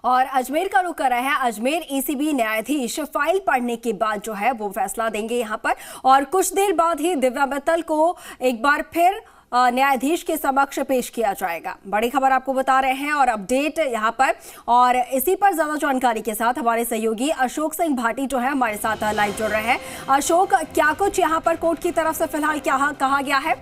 और अजमेर का रुख कर रहा है। अजमेर एसीबी न्यायाधीश फाइल पढ़ने के बाद जो है वो फैसला देंगे यहाँ पर, और कुछ देर बाद ही दिव्या मित्तल को एक बार फिर न्यायाधीश के समक्ष पेश किया जाएगा। बड़ी खबर आपको बता रहे हैं और अपडेट यहाँ पर, और इसी पर ज्यादा जानकारी के साथ हमारे सहयोगी अशोक सिंह भाटी जो है हमारे साथ लाइव जुड़ रहे हैं। अशोक, क्या कुछ यहाँ पर कोर्ट की तरफ से फिलहाल क्या कहा गया है?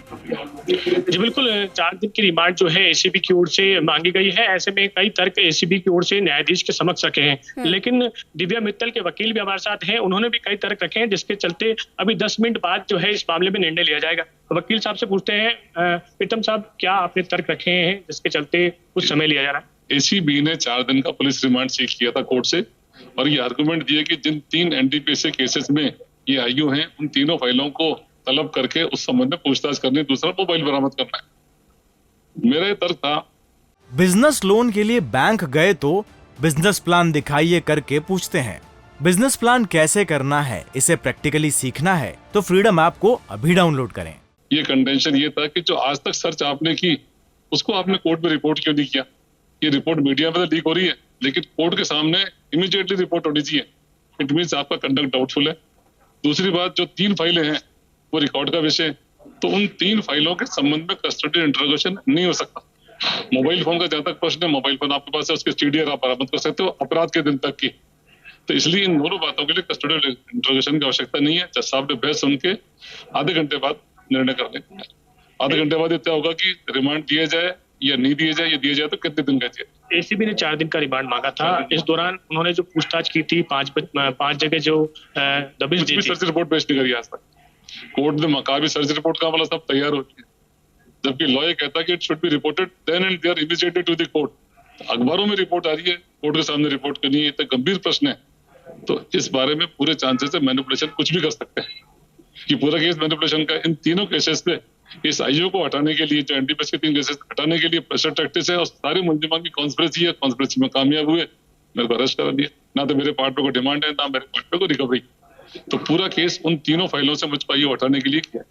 जी बिल्कुल, 4 दिन की रिमांड जो है एसीबी की ओर से मांगी गई है। ऐसे में कई तर्क एसीबी की ओर से न्यायाधीश के समक्ष रखे हैं, लेकिन दिव्या मित्तल के वकील भी हमारे साथ हैं, उन्होंने भी कई तर्क रखे हैं, जिसके चलते अभी 10 मिनट बाद जो है इस मामले में निर्णय लिया जाएगा। वकील साहब से पूछते हैं, प्रीतम साहब, क्या आपने तर्क रखे हैं जिसके चलते कुछ समय लिया जा रहा है? एसीबी ने 4 दिन का पुलिस रिमांड सीख किया था कोर्ट से, और ये आर्गुमेंट दिया कि जिन 3 एनडीपीएस केसेस में ये आईओ हैं, उन तीनों फाइलों को तलब करके उस संबंध में पूछताछ करनी, दूसरा मोबाइल बरामद करना है। मेरा ये तर्क था, बिजनेस लोन के लिए बैंक गए तो बिजनेस प्लान दिखाइए करके पूछते हैं। बिजनेस प्लान कैसे करना है, इसे प्रैक्टिकली सीखना है तो फ्रीडम ऐप को अभी डाउनलोड करें। ये कंटेंशन ये था कि जो आज तक सर्च आपने की, उसको आपने कोर्ट में रिपोर्ट क्यों नहीं किया? ये रिपोर्ट मीडिया में तो लीक हो रही है, लेकिन कोर्ट के सामने इमीडिएटली रिपोर्ट होनी चाहिए। इट मीन्स आपका कंडक्ट डाउटफुल है। दूसरी बात, जो 3 फाइलें हैं वो रिकॉर्ड का विषय, तो उन 3 फाइलों के संबंध में कस्टडी इंटरोगेशन नहीं हो सकता। मोबाइल फोन का जहां तक प्रश्न है, मोबाइल फोन आपके पास है, उसके स्टीडीआर आप बरामद कर सकते हो अपराध के दिन तक की। तो इसलिए इन दोनों बातों के लिए कस्टडी इंटरोगेशन की आवश्यकता नहीं है। जज साहब ने बहस सुन के आधे घंटे बाद निर्णय कर देंगे। आधे घंटे बाद इतना होगा कि रिमांड दिया जाए या नहीं दिया जाए, या दिया जाए तो कितने दिन का चाहिए। एसीबी ने 4 दिन का रिमांड मांगा था। इस दौरान उन्होंने जो पूछताछ की थी, 5 जगह जो दबिश दी थी, सर्च रिपोर्ट पेश नहीं करी आज तक। कोर्ट ने मकाबी सर्च रिपोर्ट का मतलब सब तैयार होती है, जबकि लॉयर कहता है कि it should be reported then and there immediately to the court. अखबारों में रिपोर्ट आ रही है, कोर्ट के सामने रिपोर्ट करनी है, इतना गंभीर प्रश्न है। तो इस बारे में पूरे चांसेस है मैनिपुलेशन कुछ भी कर सकते हैं, कि पूरा केस मैनिपुलेशन का। इन तीनों केसेस पे इस आईओ को हटाने के लिए, जो एनडीपीएस के 3 केसेस हटाने के लिए प्रेशर टैक्टिक्स है, और सारे मुलजिमान की कॉन्स्पिरेसी है। कॉन्स्पिरेसी में कामयाब हुए, मेरे को अरेस्ट करा दिया। ना तो मेरे पार्टनर को डिमांड है, ना मेरे पार्टनर को रिकवरी। तो पूरा केस उन तीनों फाइलों से मुझ पर हटाने के लिए किया।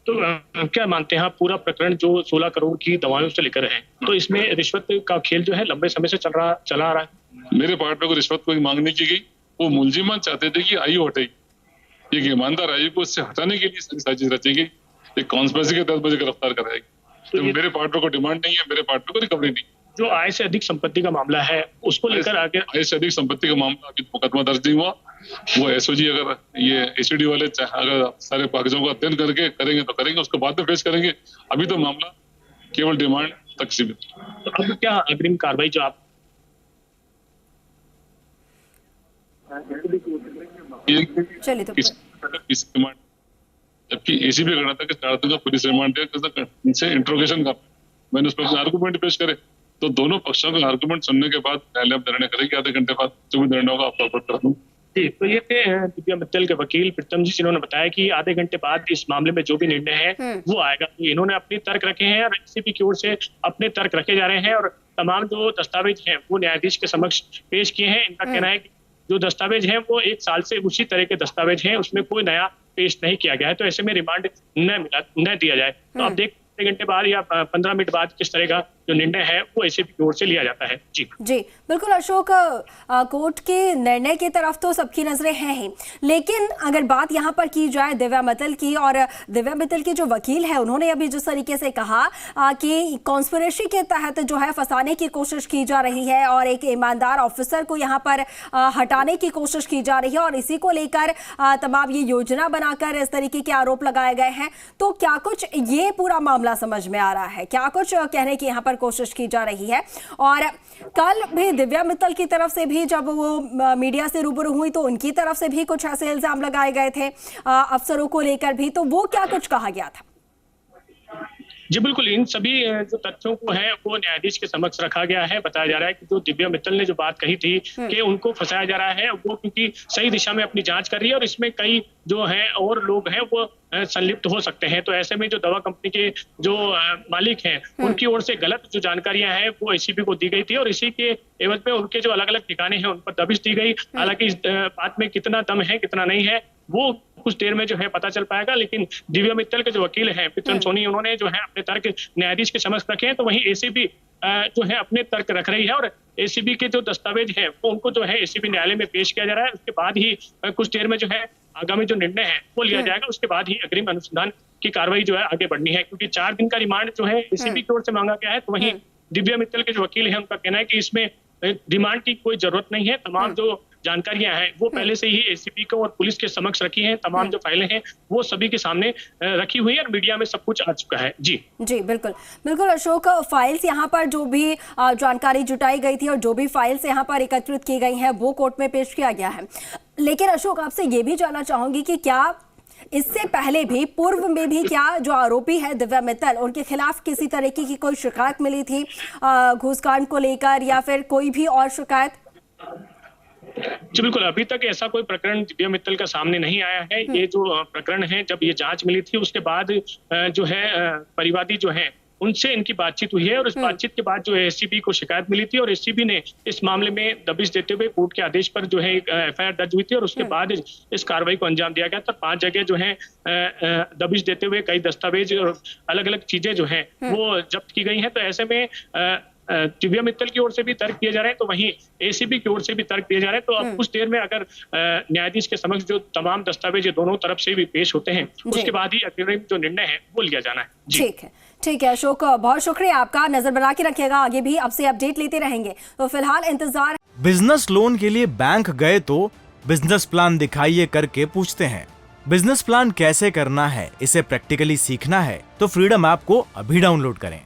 तो क्या मानते हैं आप, पूरा प्रकरण जो 16 करोड़ की दवाओं से लेकर है, तो इसमें रिश्वत का खेल जो है लंबे समय से चला आ रहा है? मेरे पार्टनर को रिश्वत कोई मांग नहीं की गई। वो मुलजिमान चाहते थे कि आईओ हटेगी, एक ईमानदार आईओ को इससे हटाने के लिए सारी साजिश रची गई। एक कॉन्स्पिरेसी के तहत मुझे गिरफ्तार कराएगी। तो मेरे पार्टनर को डिमांड नहीं है, मेरे पार्टनर को रिकवरी नहीं। जो आय से अधिक संपत्ति का मामला है, उसको लेकर आगे आय से अधिक संपत्ति का मामला अभी मुकदमा दर्ज नहीं हुआ। वो एसओजी अगर ये एसीडी वाले अगर सारे कागजों का अध्ययन करके करेंगे तो करेंगे, उसको बाद में पेश करेंगे। अभी तो मामला केवल डिमांड तक सीमित। तो अब क्या अग्रिम कार्रवाई जो आप जबकि एसीबी कहना था कि 4 दिन का पुलिस रिमांड इनसे इंट्रोगेशन का, मैंने उस पर आर्गूमेंट पेश करे, तो दोनों पक्षों का आर्गूमेंट सुनने के बाद न्यायालय निर्णय करेगी। आधे घंटे बाद जो भी निर्णय होगा आपको अवगत करा दूं। जी, तो ये थे दिव्या मित्तल के वकील प्रीतम जी, जिन्होंने बताया कि आधे घंटे बाद इस मामले में जो भी निर्णय है वो आएगा। इन्होंने अपने तर्क रखे हैं और एसीबी की ओर से अपने तर्क रखे जा रहे हैं, और तमाम जो दस्तावेज हैं वो न्यायाधीश के समक्ष पेश किए हैं। इनका कहना है कि जो दस्तावेज हैं वो 1 साल से उसी तरह के दस्तावेज हैं, उसमें कोई नया पेश नहीं किया गया है। तो ऐसे में रिमांड न दिया जाए। तो आप देख आधे घंटे बाद या 15 मिनट बाद किस तरह का जो निर्णय है वो एसीबी की ओर से लिया जाता है। जी बिल्कुल अशोक, कोर्ट के निर्णय की तरफ तो सबकी नजरें हैं ही, लेकिन अगर बात यहाँ पर की जाए दिव्या मित्तल की, और दिव्या मित्तल के जो वकील है उन्होंने अभी जिस तरीके से कहा कि कॉन्स्पिरेसी के तहत जो है फंसाने की कोशिश की जा रही है, और एक ईमानदार ऑफिसर को यहाँ पर हटाने की कोशिश की जा रही है, और इसी को लेकर तमाम ये योजना बनाकर इस तरीके के आरोप लगाए गए हैं। तो क्या कुछ ये पूरा मामला समझ में आ रहा है? क्या कुछ कहने की यहाँ पर कोशिश की जा रही है? और कल भी दिव्या मित्तल की तरफ से भी जब वो मीडिया से रूबरू हुई तो उनकी तरफ से भी कुछ ऐसे इल्जाम लगाए गए थे अफसरों को लेकर भी, तो वो क्या कुछ कहा गया था? जी बिल्कुल, इन सभी जो तथ्यों को है वो न्यायाधीश के समक्ष रखा गया है। बताया जा रहा है कि जो दिव्या मित्तल ने जो बात कही थी कि उनको फंसाया जा रहा है, वो क्योंकि सही दिशा में अपनी जांच कर रही है, और इसमें कई जो हैं और लोग हैं वो संलिप्त हो सकते हैं। तो ऐसे में जो दवा कंपनी के जो मालिक हैं उनकी ओर से गलत जो जानकारियां हैं वो एसीबी को दी गई थी, और इसी के एवज में उनके जो अलग अलग ठिकाने हैं उन पर दबिश दी गई। हालांकि इस बात में कितना दम है कितना नहीं है वो कुछ देर में जो है पता चल पाएगा। लेकिन दिव्या मित्तल के जो वकील हैं प्रीतम सोनी, उन्होंने जो है अपने तर्क न्यायाधीश के समक्ष रखे हैं, तो वहीं एसीबी जो है अपने तर्क रख रही है। और एसीबी के जो दस्तावेज हैं वो उनको जो है एसीबी न्यायालय में पेश किया जा रहा है। उसके बाद ही कुछ देर में जो है आगामी जो निर्णय है वो लिया जाएगा। उसके बाद ही अग्रिम अनुसंधान की कार्रवाई जो है आगे बढ़नी है, क्योंकि 4 दिन का रिमांड जो है एसीबी की ओर से मांगा गया है। तो वहीं दिव्या मित्तल के जो वकील हैं उनका कहना है कि इसमें रिमांड की कोई जरूरत नहीं है। तमाम जो जानकारियां हैं वो पहले से ही एसीपी को और पुलिस के समक्ष रखी हैं। तमाम जो फाइलें हैं वो सभी के सामने रखी हुई है और मीडिया में सब कुछ आ चुका है। जी बिल्कुल बिल्कुल अशोक, फाइल्स यहाँ पर जो भी जानकारी जुटाई गई थी और जो भी फाइल्स यहाँ पर एकत्रित की गई हैं वो कोर्ट में पेश किया गया है। लेकिन अशोक, आपसे ये भी जानना चाहूंगी कि क्या इससे पहले भी, पूर्व में भी, क्या जो आरोपी है दिव्या मित्तल, उनके खिलाफ किसी तरीके की कोई शिकायत मिली थी घूसकांड को लेकर या फिर कोई भी और शिकायत? जी बिल्कुल, अभी तक ऐसा कोई प्रकरण दिव्या मित्तल का सामने नहीं आया है। ये जो प्रकरण है, जब ये जांच मिली थी उसके बाद जो है परिवादी जो है उनसे इनकी बातचीत हुई है और इस बातचीत के बाद जो है एसीबी को शिकायत मिली थी और एसीबी ने इस मामले में दबिश देते हुए कोर्ट के आदेश पर जो है एक एफआईआर दर्ज हुई थी और उसके बाद इस कार्रवाई को अंजाम दिया गया था। 5 जगह जो है दबिश देते हुए कई दस्तावेज और अलग अलग चीजें जो है वो जब्त की गई हैं। तो ऐसे में दिव्या मित्तल की ओर से भी तर्क दिए जा रहे हैं, तो वहीं एसीबी की ओर से भी तर्क दिए जा रहे हैं। तो अब कुछ देर में अगर न्यायाधीश के समक्ष जो तमाम दस्तावेज दोनों तरफ से भी पेश होते हैं उसके बाद ही अग्रिम जो निर्णय है वो लिया जाना है। ठीक है अशोक, बहुत शुक्रिया आपका। नजर बना के रखिएगा, आगे भी आपसे अपडेट लेते रहेंगे। तो फिलहाल इंतजार। बिजनेस लोन के लिए बैंक गए तो बिजनेस प्लान दिखाइए करके पूछते हैं। बिजनेस प्लान कैसे करना है, इसे प्रैक्टिकली सीखना है तो फ्रीडम ऐप को अभी डाउनलोड करें।